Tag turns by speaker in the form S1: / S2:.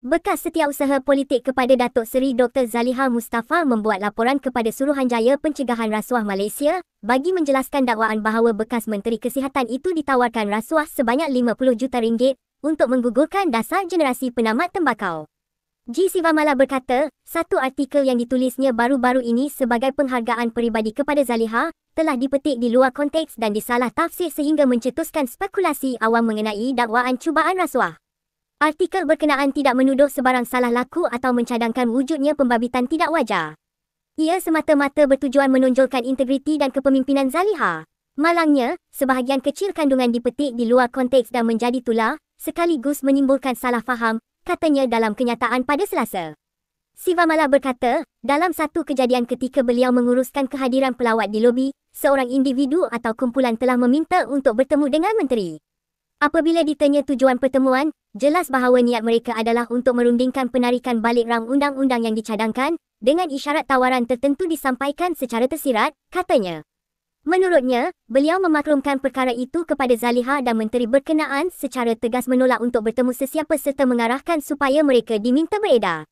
S1: Bekas Setiausaha Politik kepada Datuk Seri Dr. Zaliha Mustafa membuat laporan kepada Suruhanjaya Pencegahan Rasuah Malaysia bagi menjelaskan dakwaan bahawa bekas Menteri Kesihatan itu ditawarkan rasuah sebanyak 50 juta ringgit untuk menggugurkan dasar generasi penamat tembakau. G. Sivamala berkata, satu artikel yang ditulisnya baru-baru ini sebagai penghargaan peribadi kepada Zaliha telah dipetik di luar konteks dan disalah tafsir sehingga mencetuskan spekulasi awam mengenai dakwaan cubaan rasuah. Artikel berkenaan tidak menuduh sebarang salah laku atau mencadangkan wujudnya pembabitan tidak wajar. Ia semata-mata bertujuan menonjolkan integriti dan kepemimpinan Zaliha. Malangnya, sebahagian kecil kandungan dipetik di luar konteks dan menjadi tular, sekaligus menimbulkan salah faham, katanya dalam kenyataan pada Selasa. Sivamala berkata, dalam satu kejadian ketika beliau menguruskan kehadiran pelawat di lobi, seorang individu atau kumpulan telah meminta untuk bertemu dengan menteri. Apabila ditanya tujuan pertemuan, jelas bahawa niat mereka adalah untuk merundingkan penarikan balik rang undang-undang yang dicadangkan, dengan isyarat tawaran tertentu disampaikan secara tersirat, katanya. Menurutnya, beliau memaklumkan perkara itu kepada Zaliha dan menteri berkenaan secara tegas menolak untuk bertemu sesiapa serta mengarahkan supaya mereka diminta beredar.